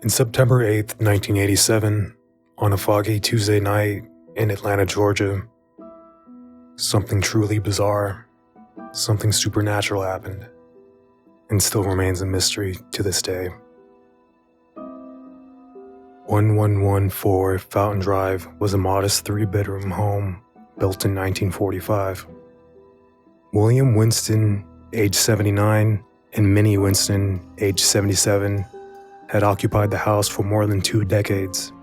In September 8th, 1987, on a foggy Tuesday night in Atlanta, Georgia, something truly bizarre, something supernatural happened, and still remains a mystery to this day. 1114 Fountain Drive was a modest 3-bedroom home built in 1945. William Winston, age 79, and Minnie Winston, age 77, had occupied the house for more than 2 decades.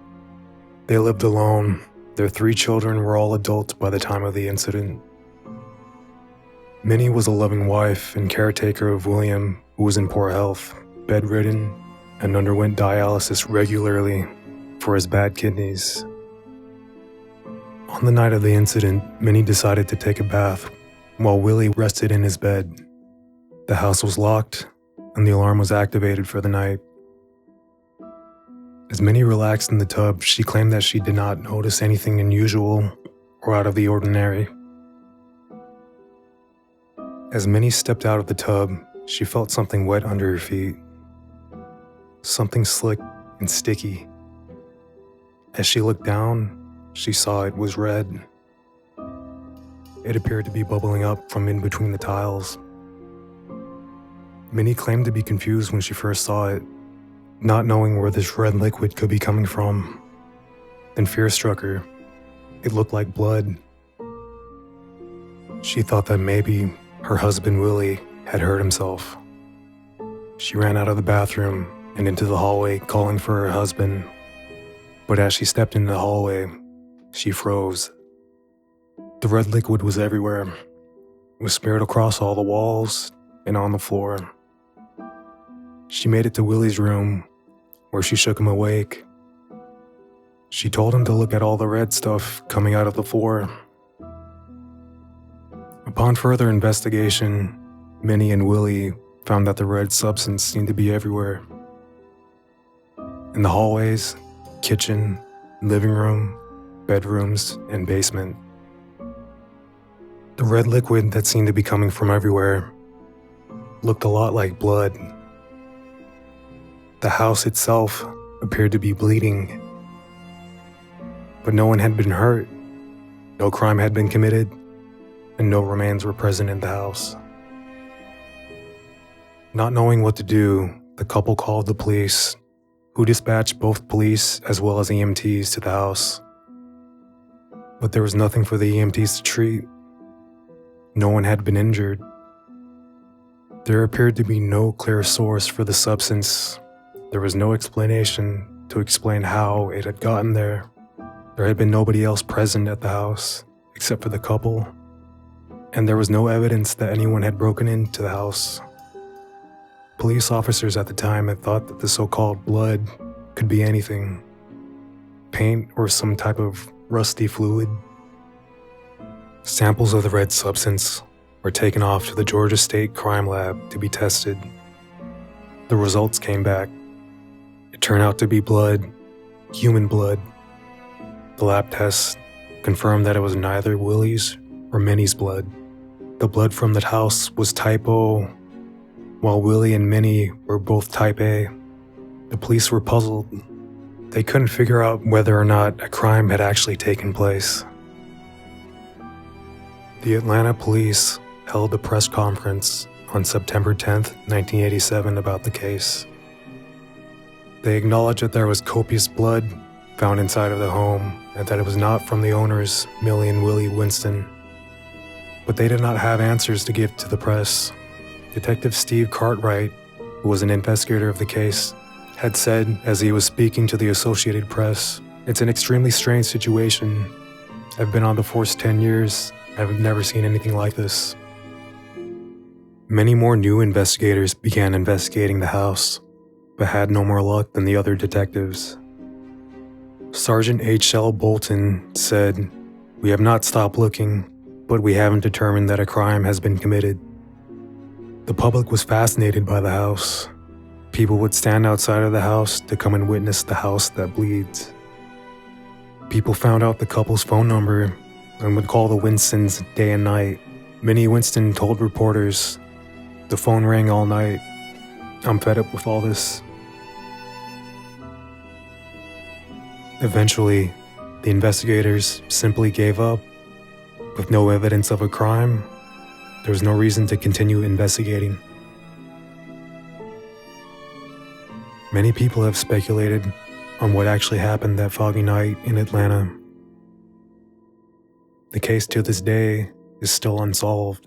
They lived alone. Their 3 children were all adults by the time of the incident. Minnie was a loving wife and caretaker of William, who was in poor health, bedridden, and underwent dialysis regularly for his bad kidneys. On the night of the incident, Minnie decided to take a bath while Willie rested in his bed. The house was locked, and the alarm was activated for the night. As Minnie relaxed in the tub, she claimed that she did not notice anything unusual or out of the ordinary. As Minnie stepped out of the tub, she felt something wet under her feet. Something slick and sticky. As she looked down, she saw it was red. It appeared to be bubbling up from in between the tiles. Minnie claimed to be confused when she first saw it, not knowing where this red liquid could be coming from. Then fear struck her. It looked like blood. She thought that maybe her husband Willie had hurt himself. She ran out of the bathroom and into the hallway calling for her husband. But as she stepped into the hallway, she froze. The red liquid was everywhere. It was smeared across all the walls and on the floor. She made it to Willie's room, where she shook him awake. She told him to look at all the red stuff coming out of the floor. Upon further investigation, Minnie and Willie found that the red substance seemed to be everywhere. In the hallways, kitchen, living room, bedrooms, and basement. The red liquid that seemed to be coming from everywhere looked a lot like blood. The house itself appeared to be bleeding, but no one had been hurt, no crime had been committed, and no remains were present in the house. Not knowing what to do, the couple called the police, who dispatched both police as well as EMTs to the house. But there was nothing for the EMTs to treat. No one had been injured. There appeared to be no clear source for the substance. There was no explanation to explain how it had gotten there. There had been nobody else present at the house, except for the couple, and there was no evidence that anyone had broken into the house. Police officers at the time had thought that the so-called blood could be anything, paint or some type of rusty fluid. Samples of the red substance were taken off to the Georgia State Crime Lab to be tested. The results came back. It turned out to be blood, human blood. The lab tests confirmed that it was neither Willie's or Minnie's blood. The blood from the house was type O, while Willie and Minnie were both type A. The police were puzzled. They couldn't figure out whether or not a crime had actually taken place. The Atlanta police held a press conference on September 10th, 1987 about the case. They acknowledged that there was copious blood found inside of the home and that it was not from the owners, Millie and Willie Winston. But they did not have answers to give to the press. Detective Steve Cartwright, who was an investigator of the case, had said as he was speaking to the Associated Press, "It's an extremely strange situation. I've been on the force 10 years. I've never seen anything like this." Many more new investigators began investigating the house, but had no more luck than the other detectives. Sergeant H.L. Bolton said, "We have not stopped looking, but we haven't determined that a crime has been committed." The public was fascinated by the house. People would stand outside of the house to come and witness the house that bleeds. People found out the couple's phone number and would call the Winstons day and night. Minnie Winston told reporters, "The phone rang all night. I'm fed up with all this." Eventually, the investigators simply gave up. With no evidence of a crime, there was no reason to continue investigating. Many people have speculated on what actually happened that foggy night in Atlanta. The case to this day is still unsolved.